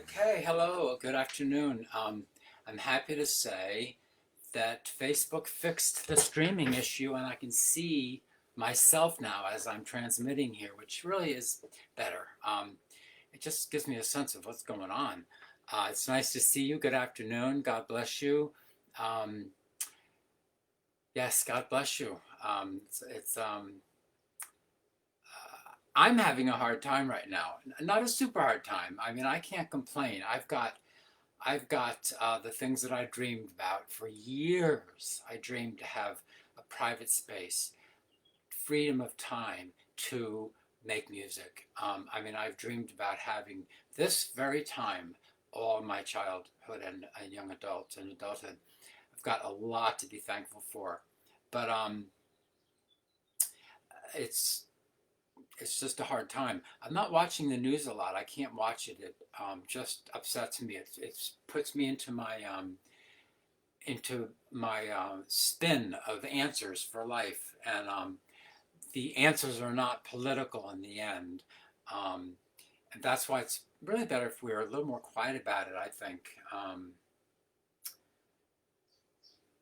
Okay, hello, good afternoon. I'm happy to say that Facebook fixed the streaming issue and I can see myself now as I'm transmitting here, which really is better. It just gives me a sense of what's going on. It's nice to see you. Good afternoon. God bless you. Um, yes, God bless you. I'm having a hard time right now. Not a super hard time. I mean, I can't complain. I've got the things that I dreamed about for years. I dreamed to have a private space, freedom of time to make music. I mean, I've dreamed about having this very time all my childhood and young adult and adulthood. I've got a lot to be thankful for, but it's it's just a hard time. I'm not watching the news a lot. I can't watch it. It just upsets me. It puts me into my spin of answers for life, and the answers are not political in the end. Um, and that's why it's really better if we were a little more quiet about it, I think.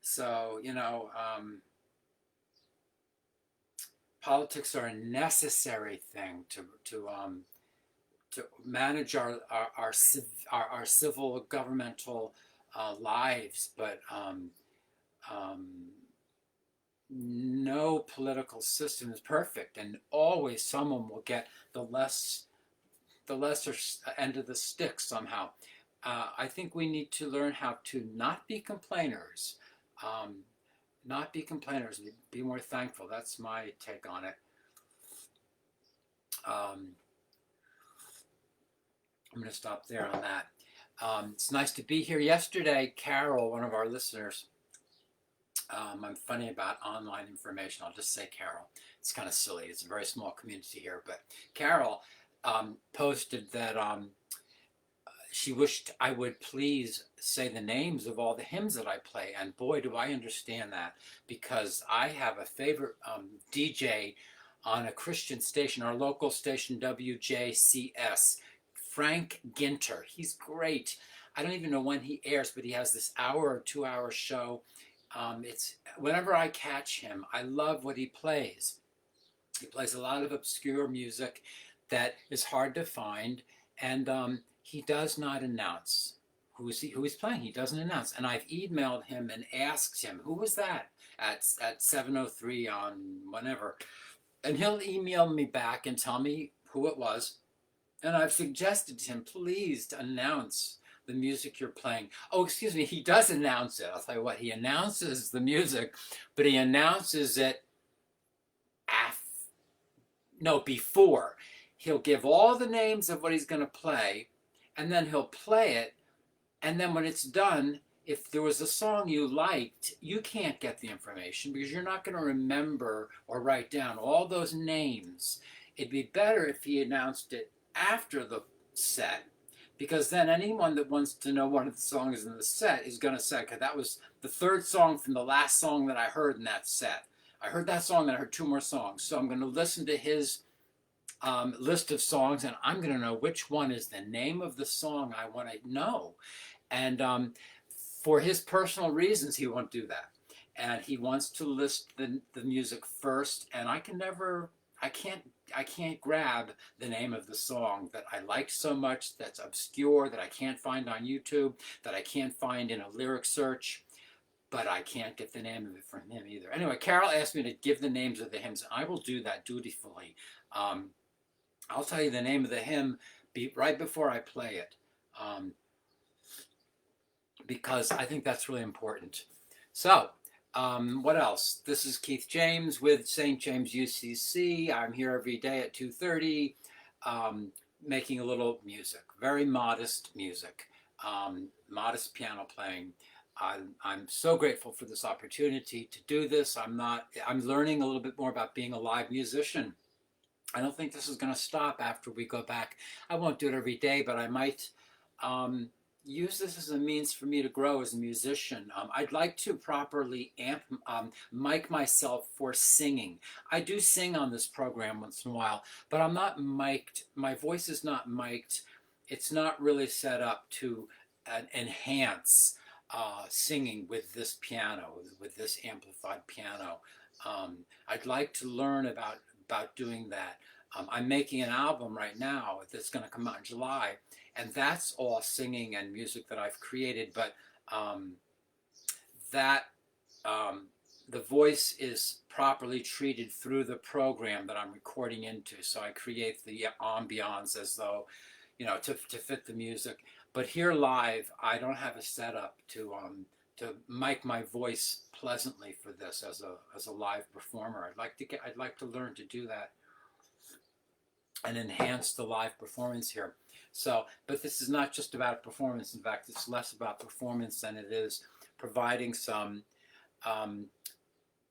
So, politics are a necessary thing to manage our civil governmental lives, but um, no political system is perfect, and always someone will get the lesser end of the stick somehow. I think we need to learn how to not be complainers, um, be more thankful. That's my take on it. Um, I'm going to stop there on that. It's nice to be here. Yesterday, Carol, one of our listeners, I'm funny about online information. I'll just say Carol. It's kind of silly. It's a very small community here. But Carol posted that she wished I would please say the names of all the hymns that I play. And boy, do I understand that, because I have a favorite DJ on a Christian station, our local station, WJCS, Frank Ginter. He's great. I don't even know when he airs, but he has this hour or 2 hour show. It's whenever I catch him, I love what he plays. He plays a lot of obscure music that is hard to find, and he does not announce who he's playing. He doesn't announce, and I've emailed him and asked him who was that at 7:03 on whenever, and he'll email me back and tell me who it was. And I've suggested to him, please to announce the music you're playing. Oh, excuse me, he does announce it. I'll tell you what, he announces the music, but he announces it before. He'll give all the names of what he's going to play, and then he'll play it, and then when it's done, if there was a song you liked, you can't get the information because you're not going to remember or write down all those names. It'd be better if he announced it after the set, because then anyone that wants to know one of the songs in the set is going to say, because that was the third song from the last song that I heard in that set. I heard that song and I heard two more songs. So I'm going to listen to his list of songs, and I'm going to know which one is the name of the song I want to know. And for his personal reasons, he won't do that. And he wants to list the music first, and I can't grab the name of the song that I like so much, that's obscure, that I can't find on YouTube, that I can't find in a lyric search, but I can't get the name of it from him either. Anyway, Carol asked me to give the names of the hymns, and I will do that dutifully. I'll tell you the name of the hymn right before I play it, because I think that's really important. So, what else? This is Keith James with St. James UCC. I'm here every day at 2:30, making a little music, very modest music, modest piano playing. I'm so grateful for this opportunity to do this. I'm learning a little bit more about being a live musician. I don't think this is going to stop after we go back. I won't do it every day, but I might use this as a means for me to grow as a musician. I'd like to properly mic myself for singing. I do sing on this program once in a while, but I'm not mic'd. My voice is not mic'd it's not really set up to enhance singing with this piano, with this amplified piano. I'd like to learn about doing that. I'm making an album right now that's going to come out in July, and that's all singing and music that I've created, but that the voice is properly treated through the program that I'm recording into. So I create the ambiance as though, you know, to fit the music. But here live, I don't have a setup to mic my voice pleasantly for this as a live performer. I'd like to learn to do that and enhance the live performance here. So, but this is not just about performance. In fact, it's less about performance than it is providing some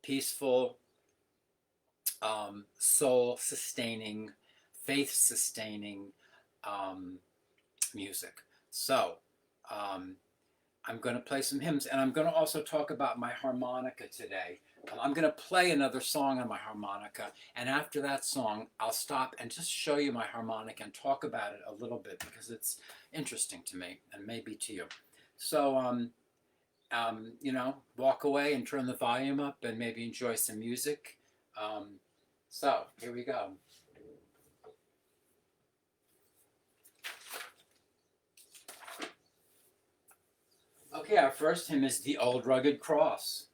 peaceful, soul-sustaining, faith-sustaining music. So I'm going to play some hymns, and I'm going to also talk about my harmonica today. I'm going to play another song on my harmonica, and after that song, I'll stop and just show you my harmonica and talk about it a little bit because it's interesting to me and maybe to you. So, you know, walk away and turn the volume up and maybe enjoy some music. So, here we go. Okay, our first hymn is The Old Rugged Cross.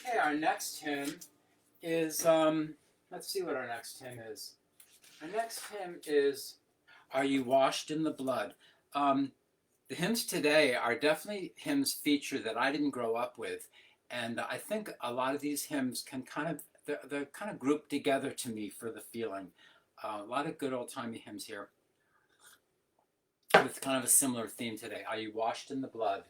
Okay, our next hymn is, let's see what our next hymn is. Our next hymn is, Are You Washed in the Blood? The hymns today are definitely hymns feature that I didn't grow up with. And I think a lot of these hymns can they're kind of grouped together to me for the feeling. A lot of good old-timey hymns here with kind of a similar theme today. Are you washed in the blood?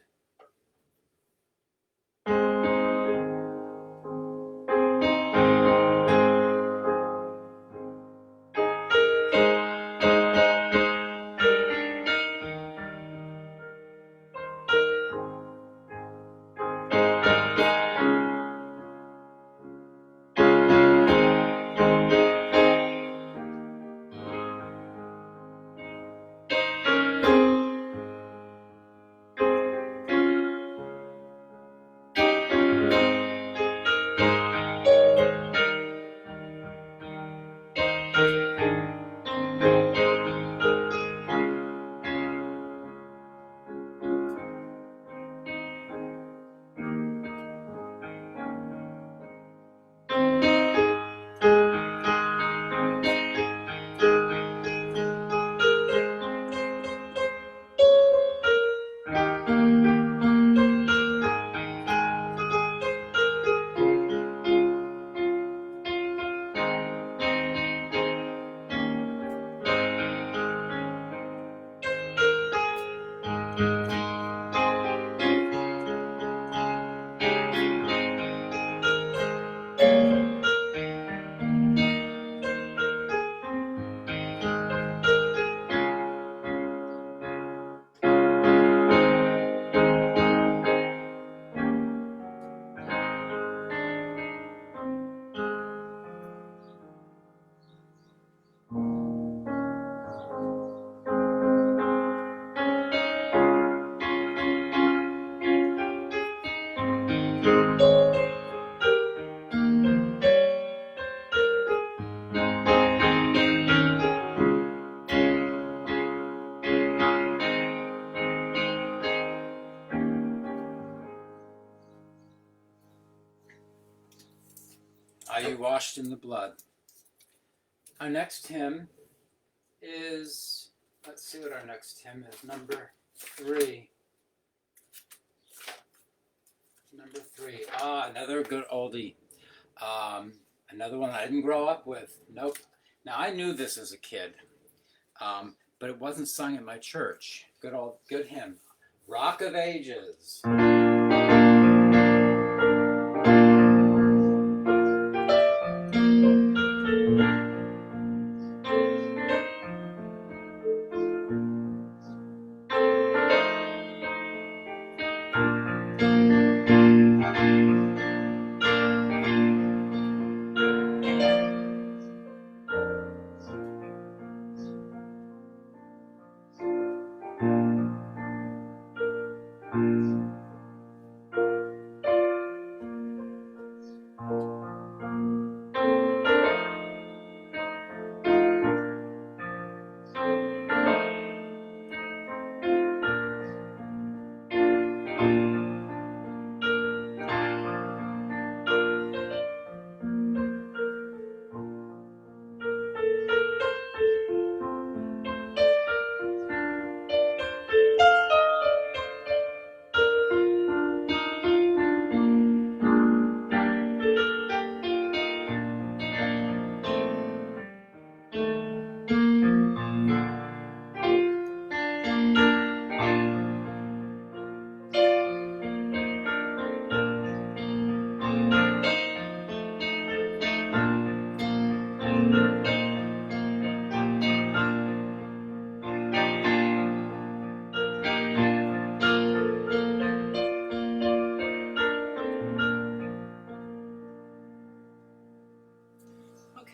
Are you washed in the blood? Our next hymn is, let's see what our next hymn is, number 3. Number 3. Another good oldie. Another one I didn't grow up with. Nope. Now, I knew this as a kid, but it wasn't sung at my church. Good hymn. Rock of Ages.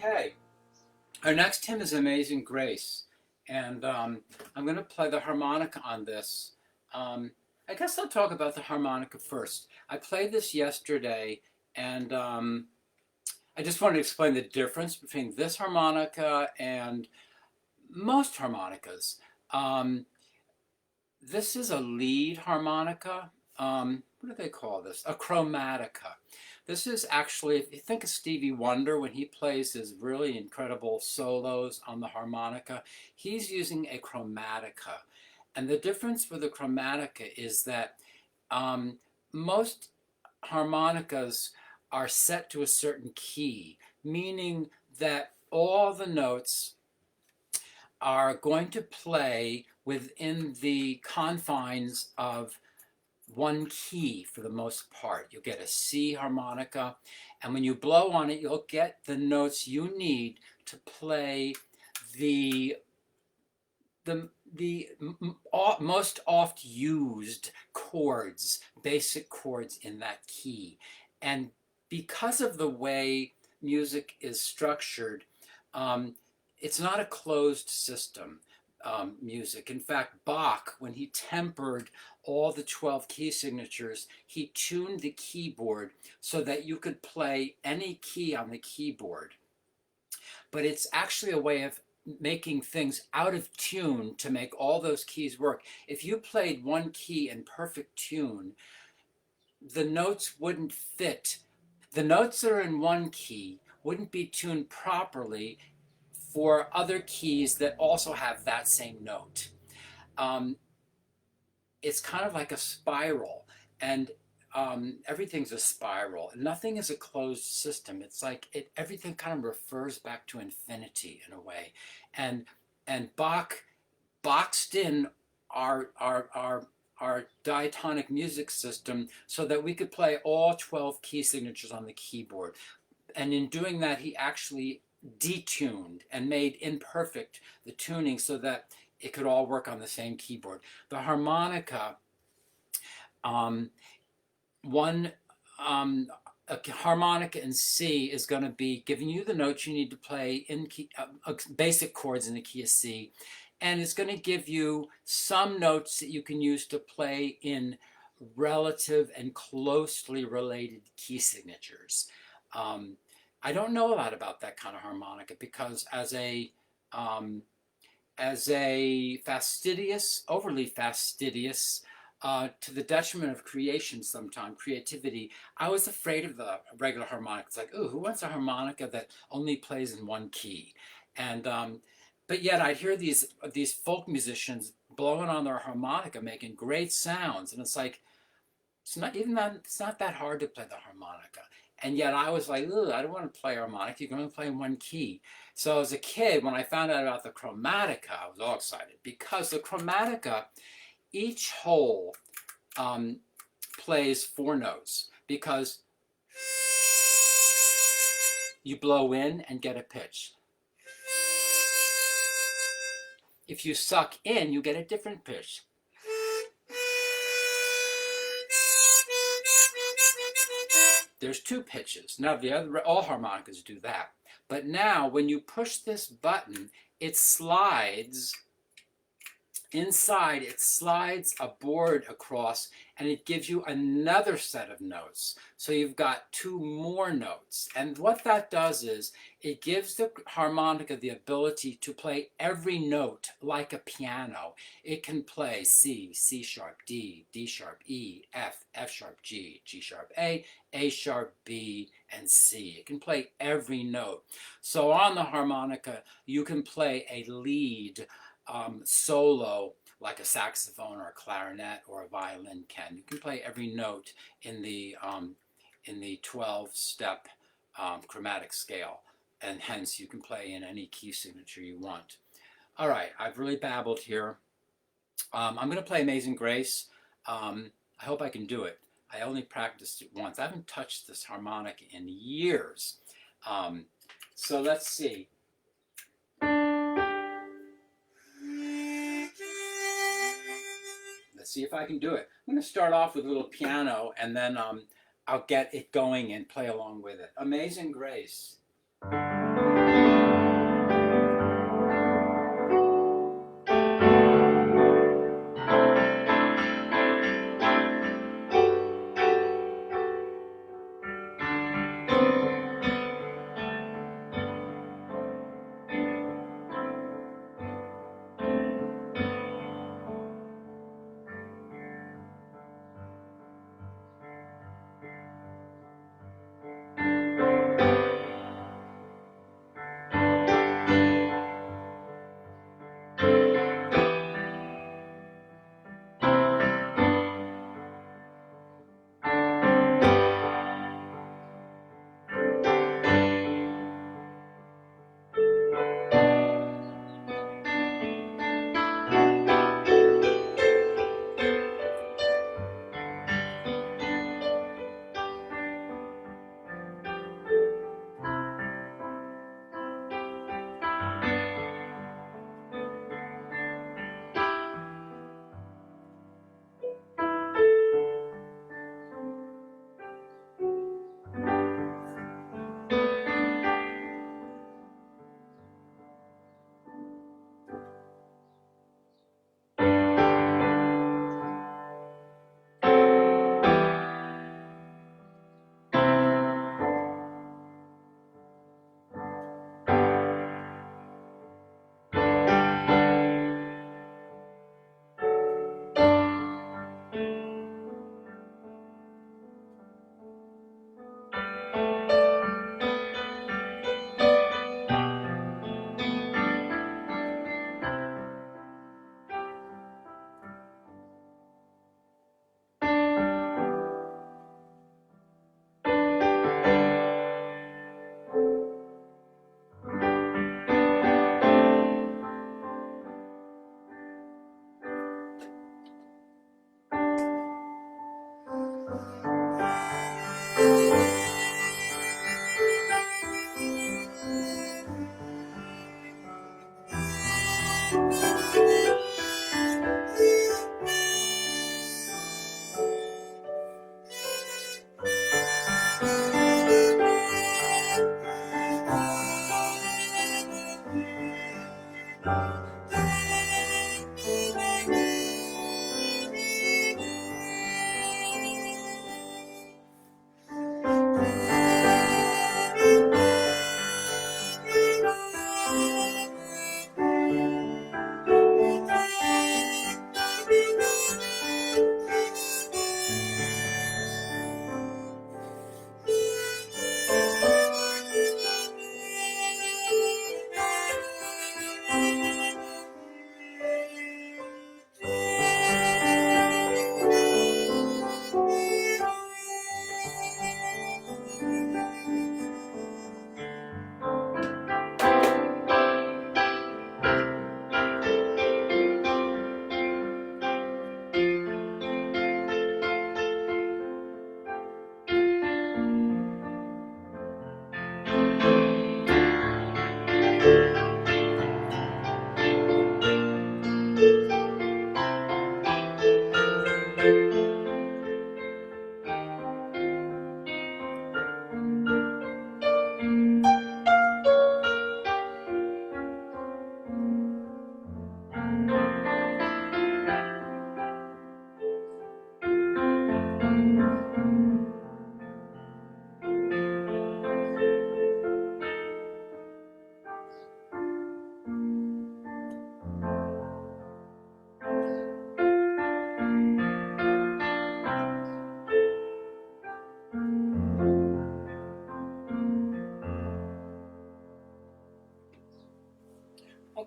Okay, our next hymn is Amazing Grace, and I'm going to play the harmonica on this. I guess I'll talk about the harmonica first. I played this yesterday, and I just wanted to explain the difference between this harmonica and most harmonicas. This is a lead harmonica. What do they call this? A chromatica. This is actually, if you think of Stevie Wonder when he plays his really incredible solos on the harmonica, he's using a chromatica. And the difference with a chromatica is that most harmonicas are set to a certain key, meaning that all the notes are going to play within the confines of one key for the most part. You'll get a C harmonica, and when you blow on it, you'll get the notes you need to play the most oft used chords, basic chords in that key. And because of the way music is structured, it's not a closed system. Music. In fact, Bach, when he tempered all the 12 key signatures, he tuned the keyboard so that you could play any key on the keyboard. But it's actually a way of making things out of tune to make all those keys work. If you played one key in perfect tune, the notes wouldn't fit. The notes that are in one key wouldn't be tuned properly for other keys that also have that same note. It's kind of like a spiral, and everything's a spiral. Nothing is a closed system. It's like everything kind of refers back to infinity in a way. And Bach boxed in our diatonic music system so that we could play all 12 key signatures on the keyboard. And in doing that, he actually detuned and made imperfect the tuning so that it could all work on the same keyboard. The harmonica, a harmonica in C is going to be giving you the notes you need to play in key, basic chords in the key of C, and it's going to give you some notes that you can use to play in relative and closely related key signatures. I don't know a lot about that kind of harmonica because as a fastidious, overly fastidious, to the detriment of creation sometimes, creativity, I was afraid of the regular harmonica. It's like, ooh, who wants a harmonica that only plays in one key? And but yet I'd hear these folk musicians blowing on their harmonica, making great sounds, and it's like, it's not that hard to play the harmonica. And yet I was like, ugh, I don't want to play harmonica. You can only play in one key. So as a kid, when I found out about the chromatica, I was all excited because the chromatica, each hole plays 4 notes because you blow in and get a pitch. If you suck in, you get a different pitch. There's 2 pitches. Now all harmonicas do that. But now when you push this button, it slides inside, it slides a board across and it gives you another set of notes. So you've got 2 more notes. And what that does is it gives the harmonica the ability to play every note like a piano. It can play C, C sharp, D, D sharp, E, F, F sharp, G, G sharp, A sharp, B, and C. It can play every note. So on the harmonica, you can play a lead solo like a saxophone or a clarinet or a violin can. You can play every note in the 12-step chromatic scale, and hence you can play in any key signature you want. All right, I've really babbled here. I'm going to play Amazing Grace. I hope I can do it. I only practiced it once. I haven't touched this harmonic in years. So let's see. Let's see if I can do it. I'm going to start off with a little piano, and then I'll get it going and play along with it. Amazing Grace.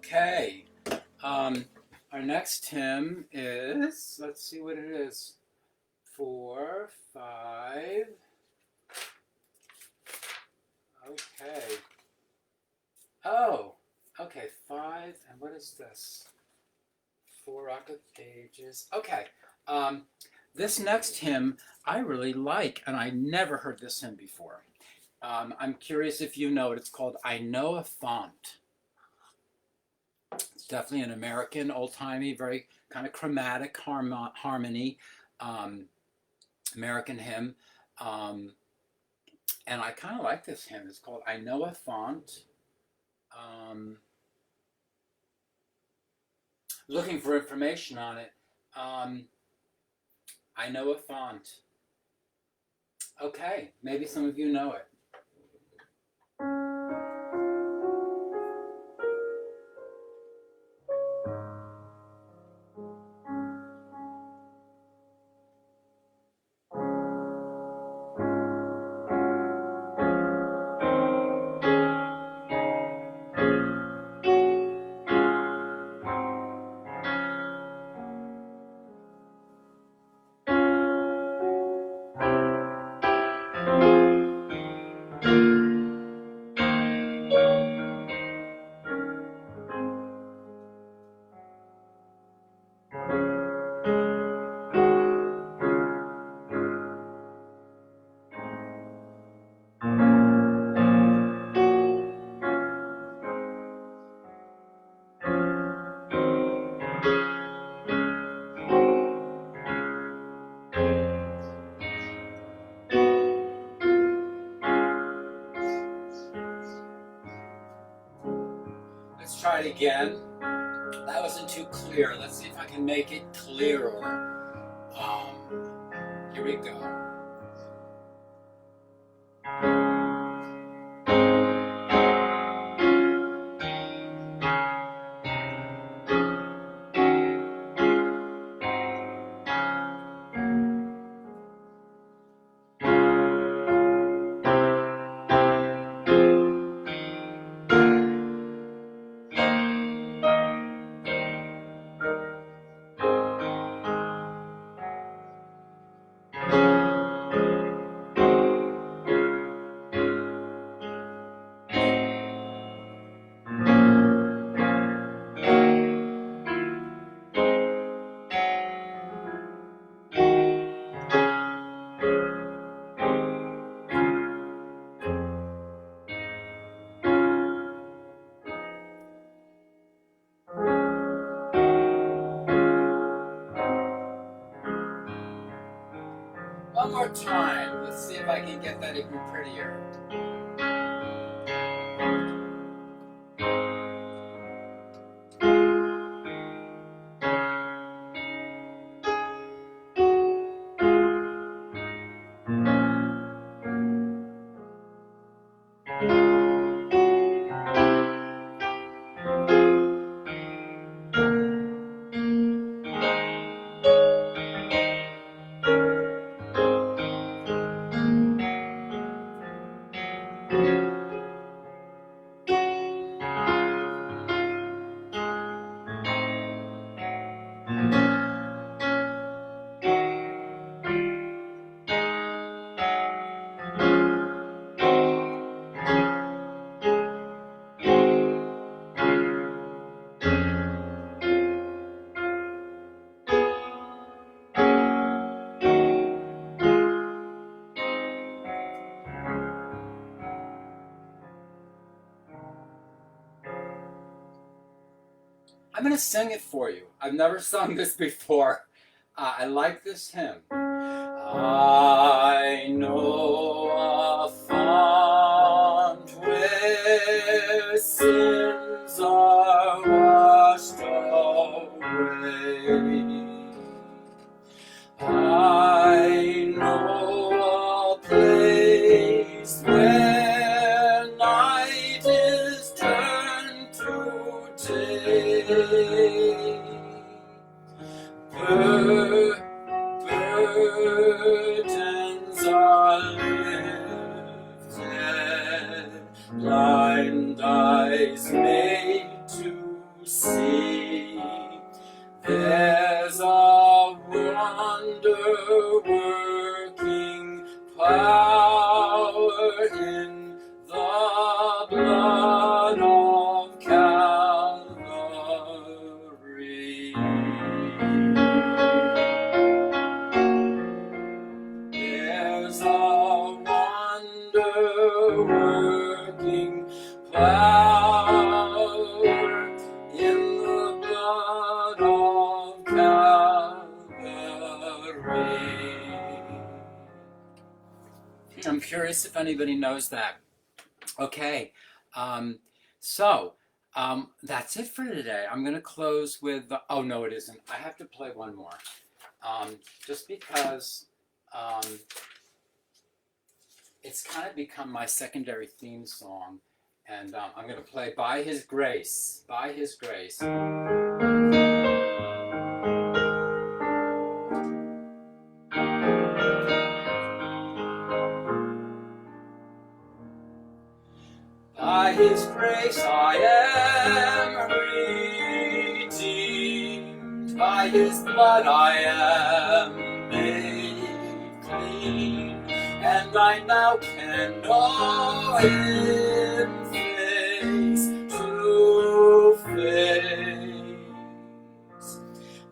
Okay. Our next hymn is, let's see what it is. 4, 5. Okay. Oh, okay, 5, and what is this? 4 octave pages. Okay. This next hymn I really like, and I never heard this hymn before. I'm curious if you know it. It's called I Know a Font. It's definitely an American, old-timey, very kind of chromatic harmony, American hymn. And I kind of like this hymn. It's called I Know a Font. Looking for information on it. I Know a Font. Okay, maybe some of you know it. Let's try it again. That wasn't too clear. Let's see if I can make it clearer. Here we go. One more time. Let's see if I can get that even prettier. I'm going to sing it for you. I've never sung this before. I like this hymn. I know a font where sins are washed away. I know a place where night is turned to day. Burdens are lifted, blind eyes made to grace, if anybody knows that. Okay, so that's it for today. I'm going to close with, oh no it isn't. I have to play one more. Just because it's kind of become my secondary theme song. And I'm going to play By His Grace. By His Grace. By His grace I am redeemed. By His blood I am made clean. And I now can know Him face to face.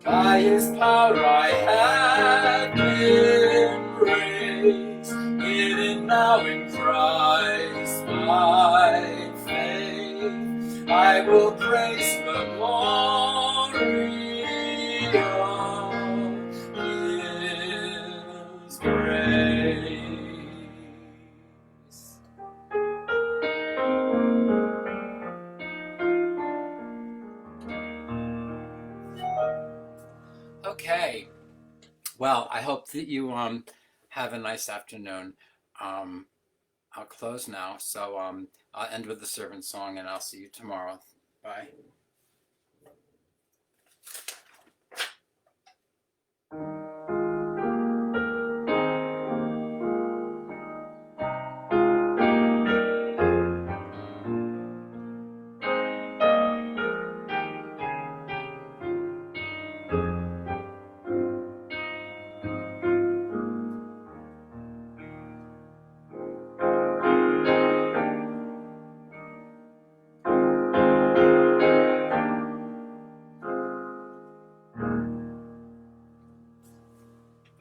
By His power I have been raised, hidden now in Christ by faith. I will praise the glory of His grace. Okay, well, I hope that you have a nice afternoon. I'll close now, so I'll end with the servant song, and I'll see you tomorrow. Bye.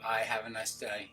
Bye. Have a nice day.